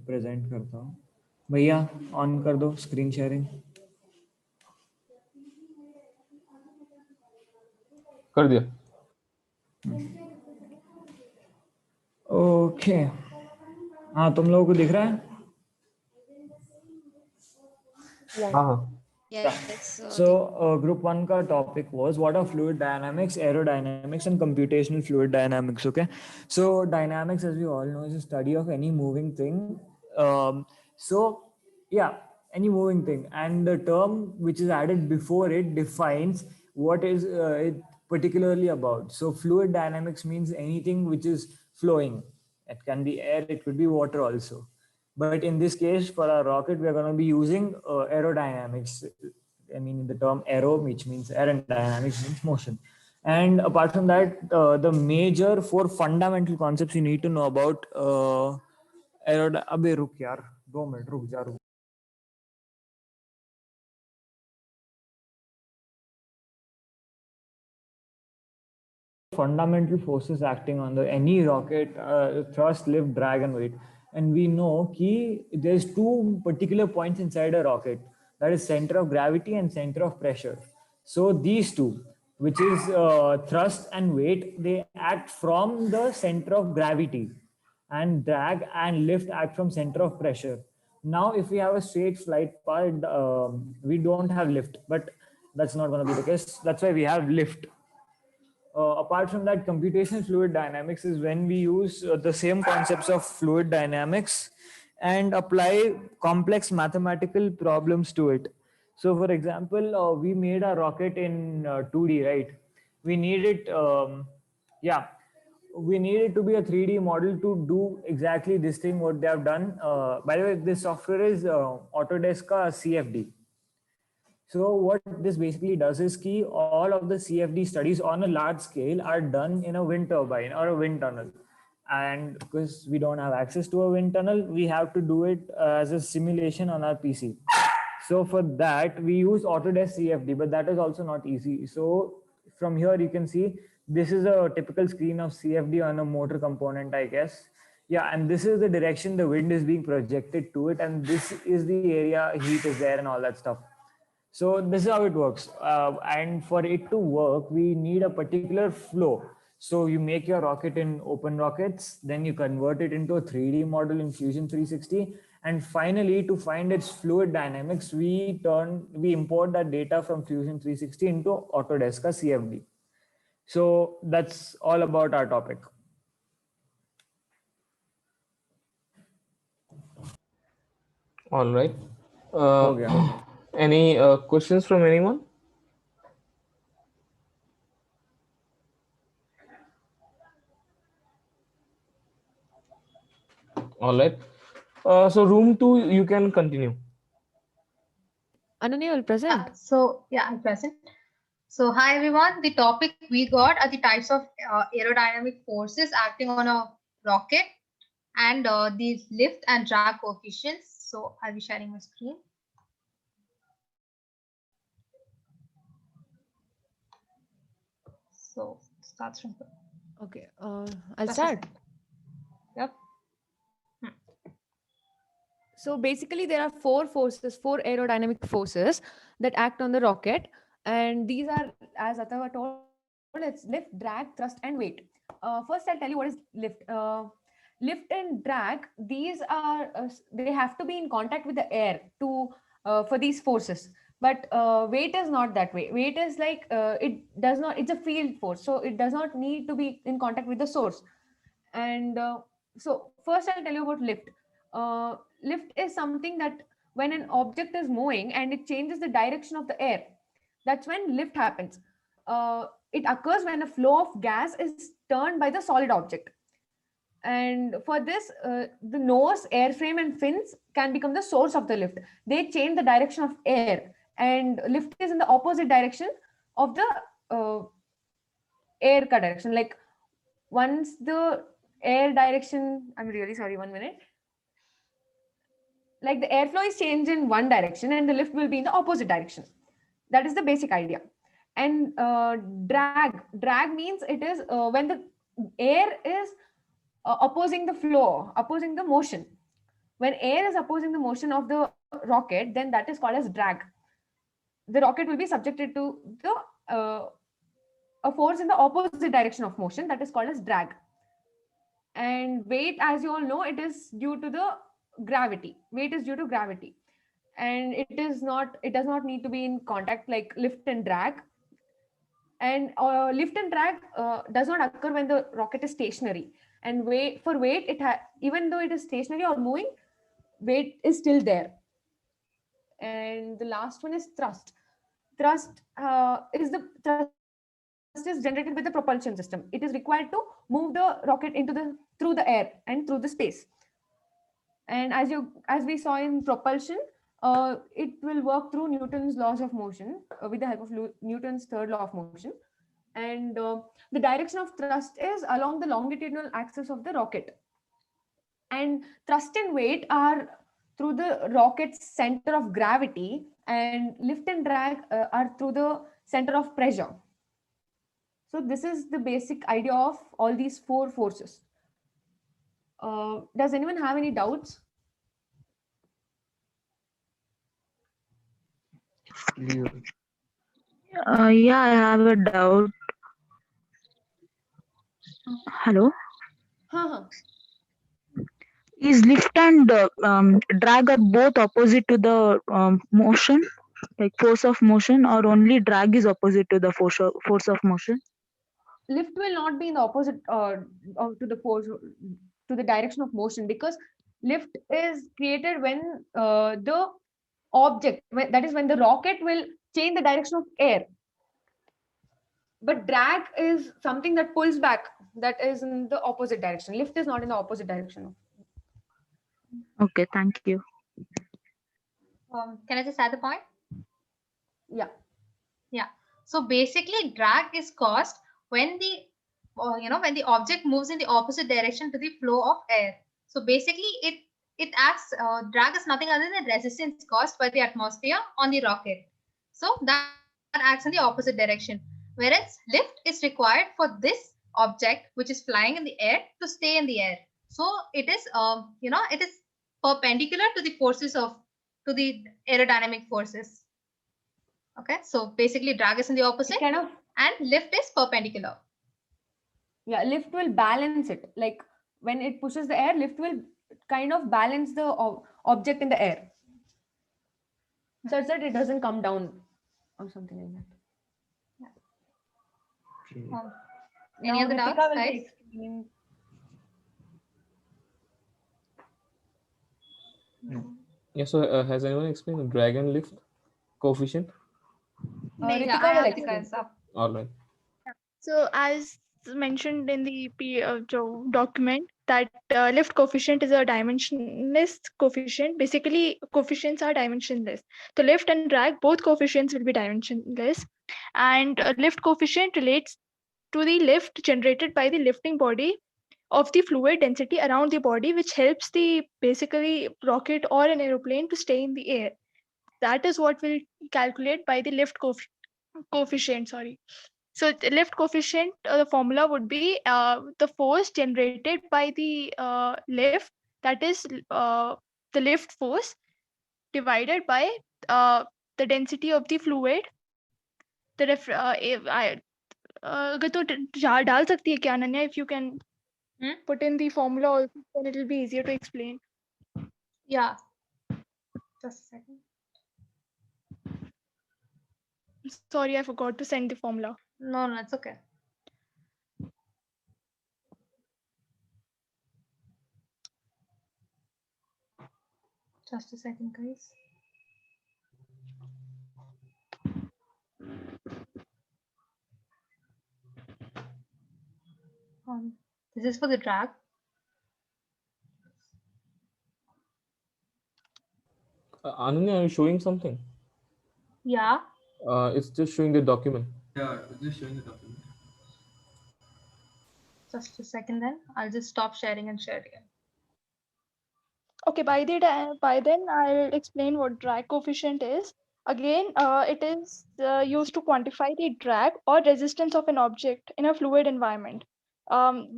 Present करता हूँ भैया, ऑन कर दो स्क्रीन शेयरिंग। कर दिया। ओके, हाँ तुम लोगों को दिख रहा है? हाँ हाँ। Yes. So group one का topic was what are fluid dynamics, aerodynamics and computational fluid dynamics. Okay, so dynamics, as we all know, is a study of any moving thing. So yeah, any moving thing, and the term which is added before it defines what is it particularly about. So fluid dynamics means anything which is flowing. It can be air, it could be water also. But in this case, for our rocket, we are going to be using aerodynamics. I mean, the term aero, which means air, and dynamics means motion. And apart from that, the major four fundamental concepts you need to know about अबे रुक यार, 2 minute रुक जा रुक। Fundamental forces acting on the any rocket, thrust, lift, drag, and weight. And we know कि there's two particular points inside a rocket, that is center of gravity and center of pressure. So these two, which is thrust and weight, they act from the center of gravity, and drag and lift act from center of pressure. Now, if we have a straight flight path, we don't have lift, but that's not going to be the case. That's why we have lift. Apart from that, computational fluid dynamics is when we use the same concepts of fluid dynamics and apply complex mathematical problems to it. So, for example, we made a rocket in 2D, right? We need it, we need it to be a 3D model to do exactly this thing what they have done. By the way, this software is Autodesk CFD. So what this basically does is key all of the CFD studies on a large scale are done in a wind turbine or a wind tunnel. And because we don't have access to a wind tunnel, we have to do it as a simulation on our PC. So for that, we use Autodesk CFD, but that is also not easy. So from here, you can see this is a typical screen of CFD on a motor component, I guess. Yeah, and this is the direction the wind is being projected to it, and this is the area heat is there and all that stuff. So this is how it works. And for it to work, we need a particular flow. So you make your rocket in Open Rockets, then you convert it into a 3D model in Fusion 360. And finally, to find its fluid dynamics, we import that data from Fusion 360 into Autodesk CFD. So that's all about our topic. All right. Okay. Any questions from anyone? All right. So room 2, you can continue. Ananya will present. I'm present. So hi everyone. The topic we got are the types of aerodynamic forces acting on a rocket and the lift and drag coefficients. So I'll be sharing my screen. So starts from here. Okay, I'll start. Yep. So basically, there are four aerodynamic forces that act on the rocket, and these are, as Atava told, it's lift, drag, thrust, and weight. First, I'll tell you what is lift. Lift and drag; these are they have to be in contact with the air to for these forces. But weight is not that way. Weight is like it does not. It's a field force, so it does not need to be in contact with the source. And so first, I'll tell you about lift. Lift is something that when an object is moving and it changes the direction of the air, that's when lift happens. It occurs when a flow of gas is turned by the solid object. And for this, the nose, airframe, and fins can become the source of the lift. They change the direction of air, and lift is in the opposite direction of the air direction. Like once the air direction, I'm really sorry, 1 minute. Like the airflow is changed in one direction and the lift will be in the opposite direction. That is the basic idea. And drag means it is when the air is opposing the flow, opposing the motion. When air is opposing the motion of the rocket, then that is called as drag. The rocket will be subjected to a force in the opposite direction of motion, that is called as drag. And weight, as you all know, it is due to the gravity. Weight is due to gravity, and it does not need to be in contact like lift and drag. And lift and drag does not occur when the rocket is stationary. And for weight, even though it is stationary or moving, weight is still there. And the last one is thrust. Thrust is generated with the propulsion system. It is required to move the rocket through the air and through the space. And as we saw in propulsion, it will work through Newton's laws of motion, with the help of Newton's third law of motion. And the direction of thrust is along the longitudinal axis of the rocket. And thrust and weight are through the rocket's center of gravity, and lift and drag are through the center of pressure. So this is the basic idea of all these four forces. Does anyone have any doubts? Yeah, I have a doubt. Hello. Huh. Is lift and drag are both opposite to the motion, like force of motion, or only drag is opposite to the force of motion? Lift will not be in the opposite to the force, to the direction of motion, because lift is created when the object, that is when the rocket will change the direction of air. But drag is something that pulls back, that is in the opposite direction. Lift is not in the opposite direction. Okay, thank you. Can I just add the point? Yeah. So basically, drag is caused when the when the object moves in the opposite direction to the flow of air. So basically, it acts. Drag is nothing other than resistance caused by the atmosphere on the rocket. So that acts in the opposite direction. Whereas lift is required for this object, which is flying in the air, to stay in the air. So it is it is perpendicular to the the aerodynamic forces. Okay, so basically drag is in the opposite and lift is perpendicular. Yeah, lift will balance it. Like when it pushes the air, lift will kind of balance the object in the air, such that it doesn't come down or something like that. Any other doubts, guys? Yeah, so has anyone explained the drag and lift coefficient? Ritika is up. All right. So as mentioned in the document, that lift coefficient is a dimensionless coefficient. Basically, coefficients are dimensionless. So lift and drag, both coefficients will be dimensionless. And lift coefficient relates to the lift generated by the lifting body of the fluid density around the body, which helps the basically rocket or an aeroplane to stay in the air. That is what we'll calculate by the lift coefficient. Sorry. So the lift coefficient, the formula would be the force generated by the lift, that is the lift force divided by the density of the fluid. अगर तो डाल सकती है क्या Ananya, if you can put in the formula also, then it will be easier to explain. Yeah. Just a second. Sorry, I forgot to send the formula. No, it's okay. Just a second, guys. This is for the drag. Ananya, are you showing something? Yeah. It's just showing the document. Yeah, just showing the document. Just a second then. I'll just stop sharing and share again. Okay, by then I'll explain what drag coefficient is. Again, it is used to quantify the drag or resistance of an object in a fluid environment.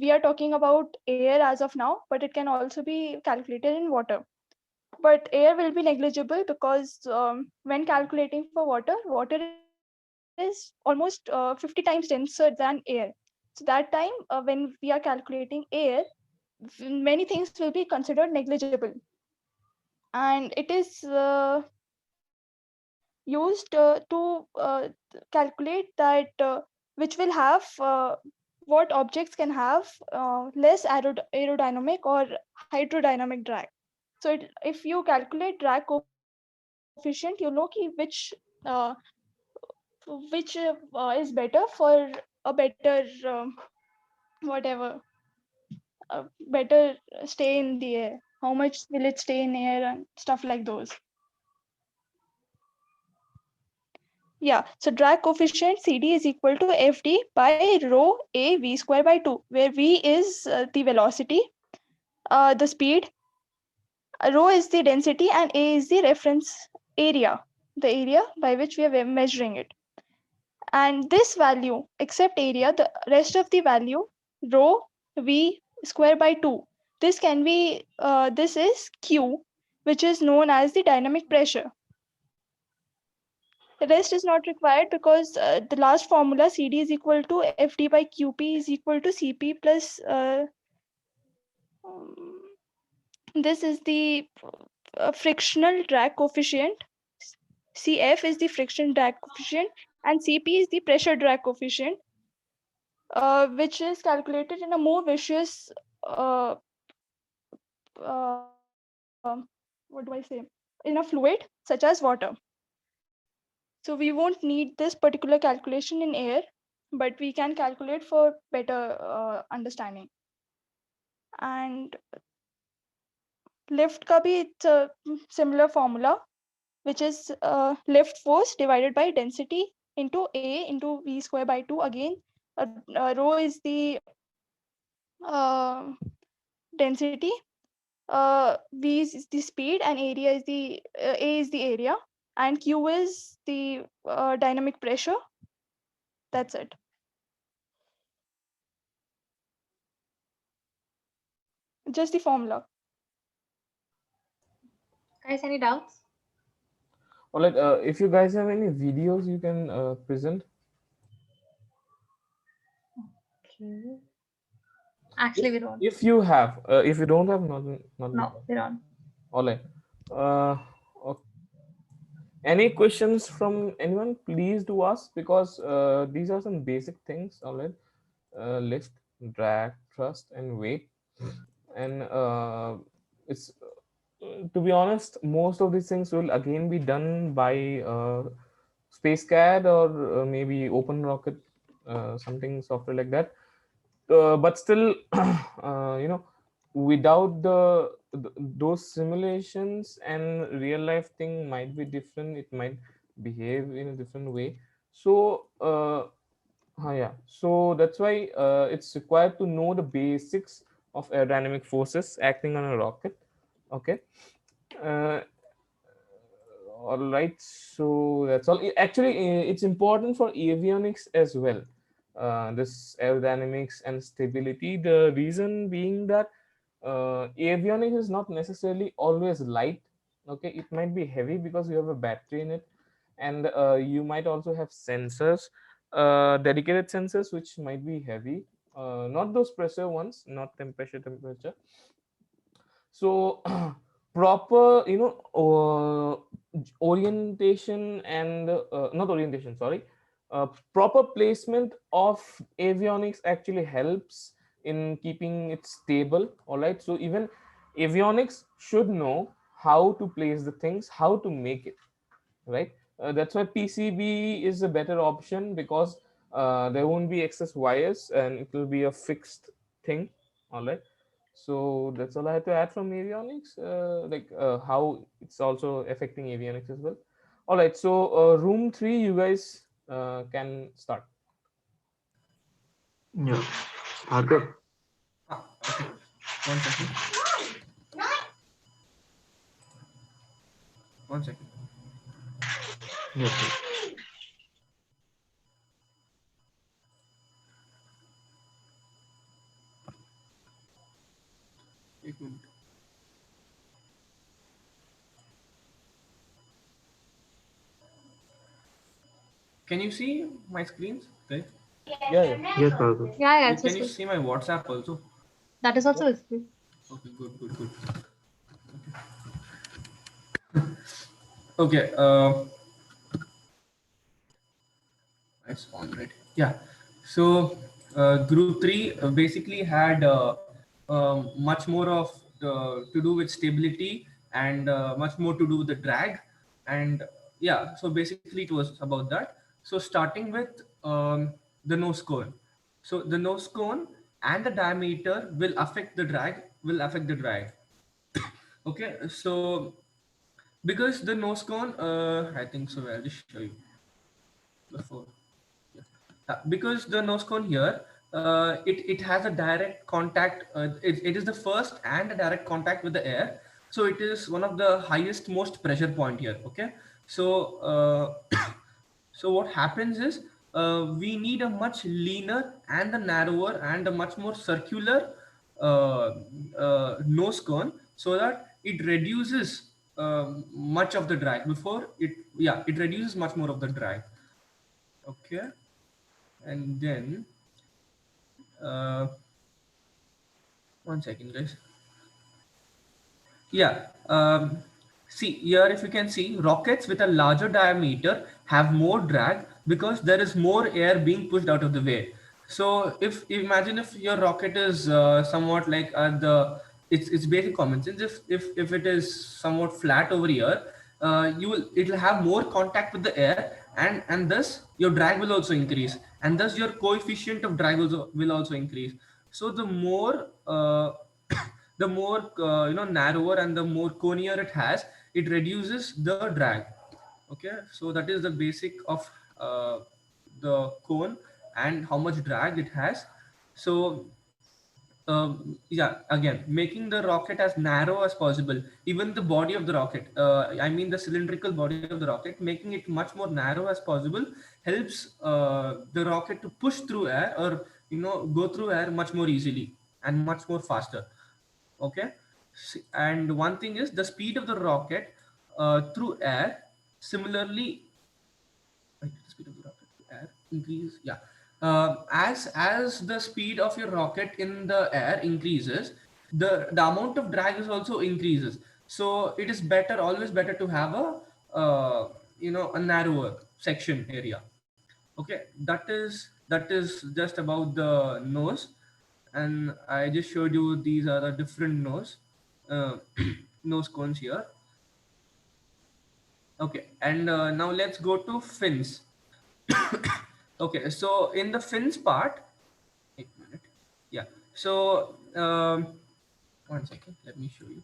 We are talking about air as of now, but it can also be calculated in water. but air will be negligible because when calculating for water, water is almost 50 times denser than air. So that time when we are calculating air, many things will be considered negligible. And it is used to calculate that which will have what objects can have less aerodynamic or hydrodynamic drag. So if you calculate drag coefficient, you know ki which is better for a better whatever better stay in the air. How much will it stay in air and stuff like those. Yeah, so drag coefficient CD is equal to FD by rho A V square by 2, where V is the velocity, the speed, rho is the density, and A is the reference area, the area by which we are measuring it. And this value, except area, the rest of the value, rho V square by 2, this can be, this is Q, which is known as the dynamic pressure. The rest is not required because the last formula CD is equal to FD by QP is equal to CP plus um, this is the frictional drag coefficient. CF is the friction drag coefficient and CP is the pressure drag coefficient, which is calculated in a more vicious, uh, what do I say, in a fluid such as water. So we won't need this particular calculation in air, but we can calculate for better understanding. And lift ka bhi it's a similar formula, which is lift force divided by density into A into V square by 2. Again, rho is the density, V is the speed, and area is the A is the area, and Q is the dynamic pressure. That's it. Just the formula. Guys, any doubts? All right. If you guys have any videos, you can present. Okay. Actually, we don't. If you have, if you don't have, not. No, we don't. All right. Okay. Any questions from anyone? Please do ask, because these are some basic things. All right. Lift, drag, thrust, and weight. And it's to be honest, most of these things will again be done by SpaceCAD or maybe Open Rocket, something software like that. But still, without those simulations, and real life thing might be different. It might behave in a different way. So yeah, so that's why it's required to know the basics of aerodynamic forces acting on a rocket. Okay. uh, all right, so that's all. Actually, it's important for avionics as well, this aerodynamics and stability. The reason being that avionics is not necessarily always light. Okay, it might be heavy because you have a battery in it, and you might also have sensors, dedicated sensors, which might be heavy, not those pressure ones, not temperature. So proper, orientation and not orientation, sorry, proper placement of avionics actually helps in keeping it stable. All right, so even avionics should know how to place the things, how to make it right. That's why PCB is a better option, because there won't be excess wires and it will be a fixed thing. All right, so that's all I had to add from avionics, how it's also affecting avionics as well. All right, so room 3, you guys can start. Yeah. Bhargav. Okay. 1 second. 1 second. Yeah. Okay. एक minute Can you see my screens? Okay. Yeah. Yes, Bhargav. Yeah, it's Can you just see my WhatsApp also? that is also visible. Okay, good. Okay, it's on right. Yeah. So group three basically had much more of to do with stability and much more to do with the drag, and yeah. So basically, it was about that. So starting with the nose cone. So the nose cone and the diameter will affect the drag. Will affect the drag. Okay. So because the nose cone, I think so. I'll just show you before. Yeah. Because the nose cone here, it has a direct contact. It is the first and a direct contact with the air. So it is one of the highest, most pressure point here. Okay. So so what happens is we need a much leaner and a narrower and a much more circular nose cone so that it reduces much of the drag before it. Yeah, it reduces much more of the drag. Okay. And then uh, one second, guys. Yeah. See here, if you can see, rockets with a larger diameter have more drag because there is more air being pushed out of the way. So if imagine if your rocket is somewhat like the it's basic common sense. If it is somewhat flat over here, it'll have more contact with the air, and thus your drag will also increase, and thus your coefficient of drag will also increase. So the more the more narrower and the more conier it has, it reduces the drag. Okay, so that is the basic of the cone and how much drag it has. So yeah, again, making the rocket as narrow as possible, even the body of the rocket, I mean the cylindrical body of the rocket, making it much more narrow as possible helps the rocket to push through air, or go through air much more easily and much more faster. Okay. And one thing is the speed of the rocket through air similarly. Wait, the speed of the rocket through air increase. Yeah. As the speed of your rocket in the air increases, the amount of drag is also increases. So it is better, always better to have a narrower section area. Okay, that is just about the nose, and I just showed you these are the different nose uh, nose cones here. Okay, and now let's go to fins. Okay, so in the fins part, 1 minute. Yeah. So one second, let me show you.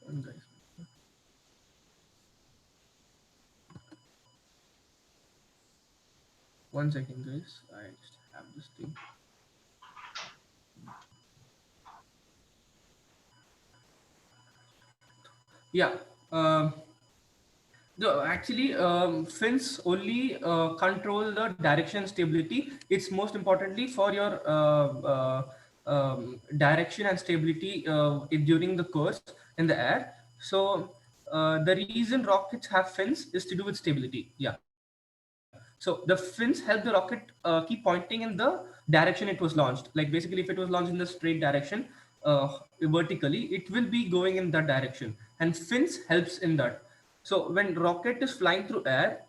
Guys. 1 second, guys. I just have this thing. Yeah. Actually, fins only control the direction stability. It's most importantly for your direction and stability during the course in the air. So the reason rockets have fins is to do with stability. Yeah. So the fins help the rocket keep pointing in the direction it was launched. Like basically, if it was launched in the straight direction, vertically, it will be going in that direction, and fins helps in that. So when rocket is flying through air,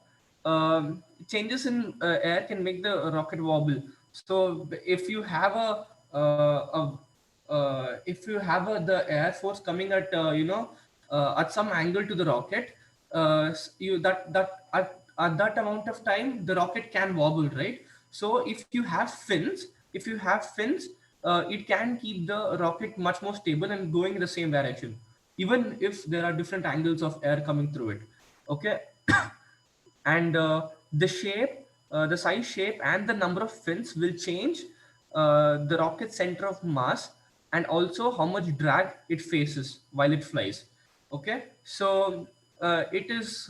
changes in air can make the rocket wobble. So if you have the air force coming at some angle to the rocket, you that at that amount of time the rocket can wobble, right? So if you have fins, it can keep the rocket much more stable and going in the same direction, even if there are different angles of air coming through it. Okay. And the size, shape, and the number of fins will change the rocket's center of mass, and also how much drag it faces while it flies. Okay, so it is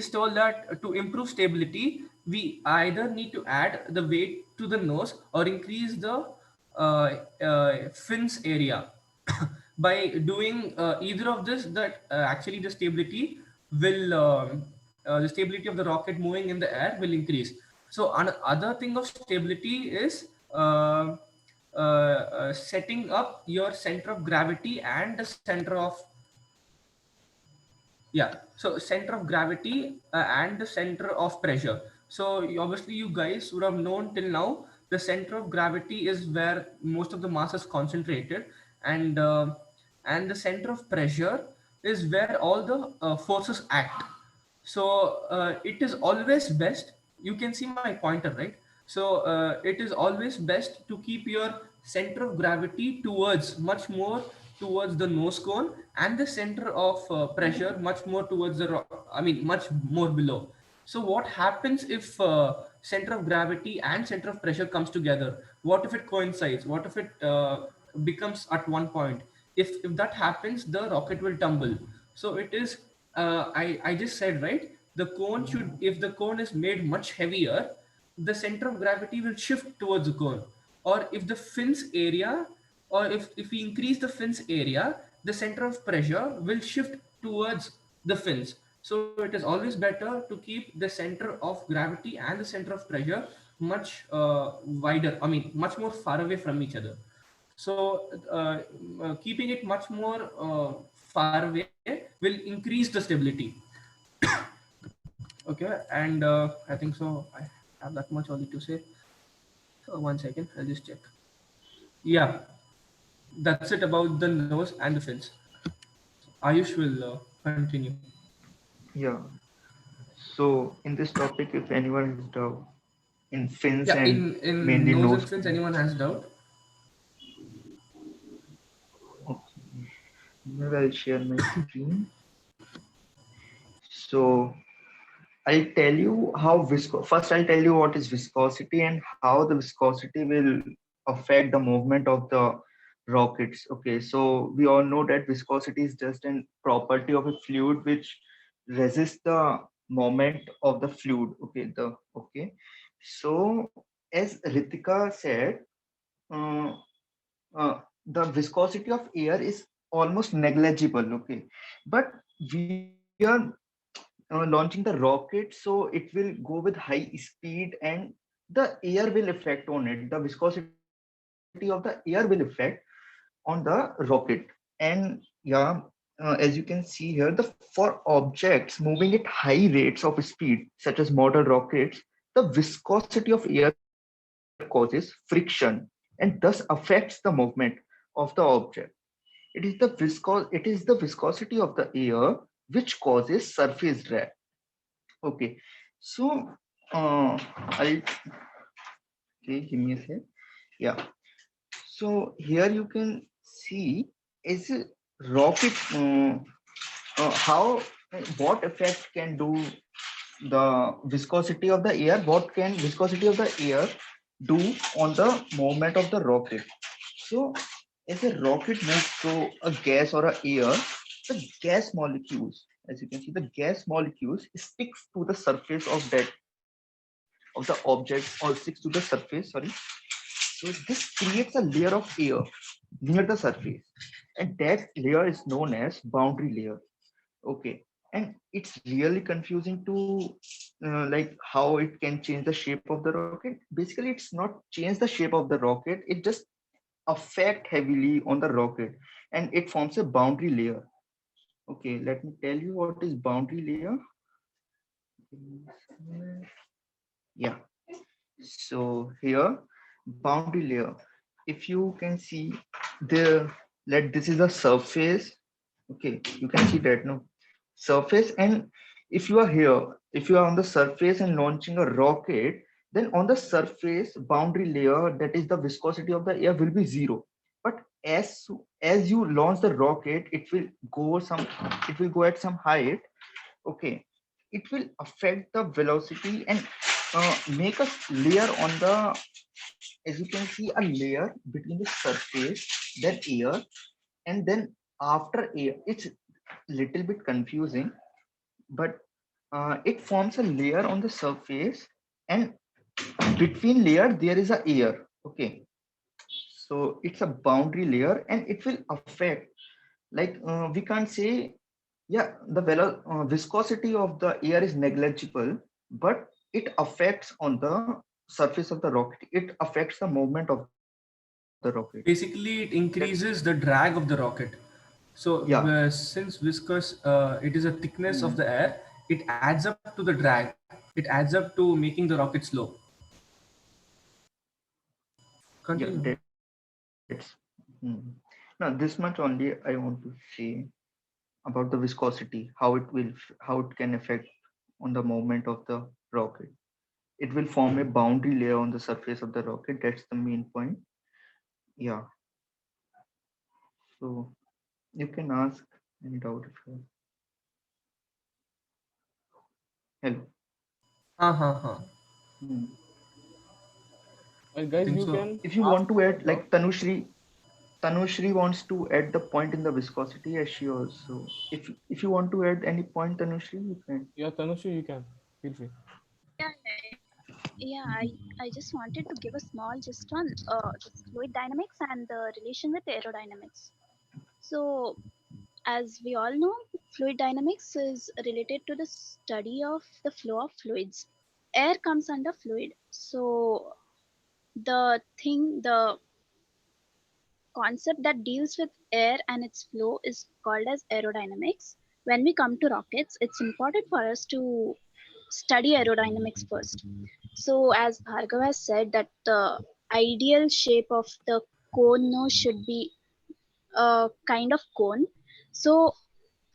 told that to improve stability, we either need to add the weight to the nose or increase the fins area. By doing either of this, that actually the stability of the rocket moving in the air will increase. So another thing of stability is setting up your center of gravity and the center of, yeah, so center of gravity and the center of pressure. So obviously you guys would have known till now the center of gravity is where most of the mass is concentrated, and and the center of pressure is where all the forces act. So it is always best, you can see my pointer, right? So it is always best to keep your center of gravity towards, much more towards the nose cone, and the center of pressure much more towards the I mean much more below. So what happens if center of gravity and center of pressure comes together? What if it coincides? What if it becomes at one point? If that happens, the rocket will tumble. So it is I just said, right, the cone should, if the cone is made much heavier, the center of gravity will shift towards the cone. Or if the fins area, or if we increase the fins area, the center of pressure will shift towards the fins. So it is always better to keep the center of gravity and the center of pressure much wider, I mean much more far away from each other. So keeping it much more far away will increase the stability. Okay, and I think so I have that much only to say. So 1 second, I'll just check. Yeah, that's it about the nose and the fins. Ayush will continue. Yeah. So in this topic, if anyone has doubt in fins Yeah, and in mainly nose nose and fins, cone. anyone has doubt? Okay. Maybe I'll share my screen. So I'll tell you how first I'll tell you what is viscosity and how the viscosity will affect the movement of the rockets. Okay, so we all know that viscosity is just an property of a fluid which resists the moment of the fluid. Okay. So as Ritika said, uh, the viscosity of air is almost negligible. Okay, but we are launching the rocket, so it will go with high speed and the air will affect on it. The viscosity of the air will affect on the rocket. And yeah, as you can see here, the for objects moving at high rates of speed, such as model rockets, the viscosity of air causes friction and thus affects the movement of the object. It is the viscosity of the air which causes surface drag. Okay, so I'll okay, give me a sec. Yeah, so here you can see is a rocket how what effect can do the viscosity of the air. What can viscosity of the air do on the movement of the rocket? So as a rocket moves through a gas or a air, the gas molecules, as you can see, the gas molecules sticks to the surface of that of the object or sticks to the surface. Sorry. So this creates a layer of air near the surface, and that layer is known as boundary layer. Okay, and it's really confusing to like how it can change the shape of the rocket. Basically, it's not change the shape of the rocket; it just affect heavily on the rocket, and it forms a boundary layer. Okay, let me tell you what is boundary layer. Yeah, so here boundary layer, if you can see the, let this is a surface. Okay, you can see that, no, surface. And if you are here, if you are on the surface and launching a rocket, then on the surface boundary layer, that is the viscosity of the air, will be zero. But as you launch the rocket, it will go at some height. Okay, it will affect the velocity and make a layer on the, as you can see, a layer between the surface, then air, and then after air. It's little bit confusing, but it forms a layer on the surface, and between layer there is a air. Okay, so it's a boundary layer, and it will affect like we can't say, yeah, the viscosity of the air is negligible, but it affects on the surface of the rocket. It affects the movement of the rocket. Basically, it increases the drag of the rocket. So Yeah. since viscous, it is a thickness of Hmm. the air, it adds up to the drag. It adds up to making the rocket slow. Yeah, Continue. that's now this much only I want to say about the viscosity, how it can affect on the movement of the rocket. It will form a boundary layer on the surface of the rocket. That's the main point. Yeah. So you can ask any doubt if you hello. Ha. Hmm. I Guys, think you so. can If you ask want to more add, doubt. like Tanushri wants to add the point in the viscosity, as she also. If you want to add any point, Tanushri, you can. Yeah, Tanushree, you can. Feel free. Yeah, I just wanted to give a small gist on this fluid dynamics and the relation with aerodynamics. So, as we all know, fluid dynamics is related to the study of the flow of fluids. Air comes under fluid. So, the concept that deals with air and its flow is called as aerodynamics. When we come to rockets, it's important for us to study aerodynamics first. So, as Bhargav has said, that the ideal shape of the cone nose should be a kind of cone. So,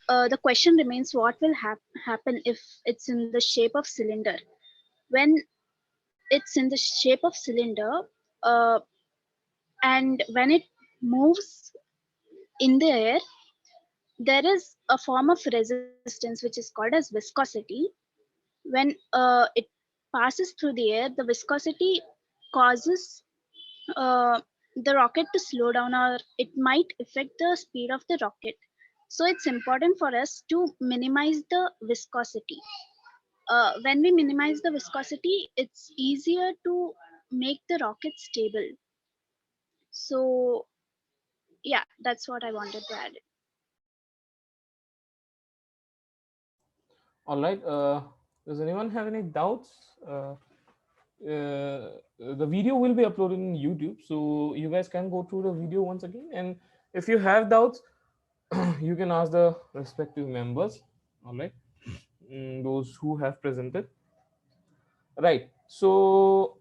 the question remains, what will happen if it's in the shape of cylinder? When it's in the shape of cylinder, uh, and when it moves in the air, there is a form of resistance which is called as viscosity. When it passes through the air, the viscosity causes the rocket to slow down, or it might affect the speed of the rocket. So it's important for us to minimize the viscosity. When we minimize the viscosity, it's easier to make the rocket stable. So yeah, that's what I wanted to add. All right. Does anyone have any doubts? The video will be uploaded in YouTube, so you guys can go through the video once again. And if you have doubts, you can ask the respective members. All right, those who have presented. Right. So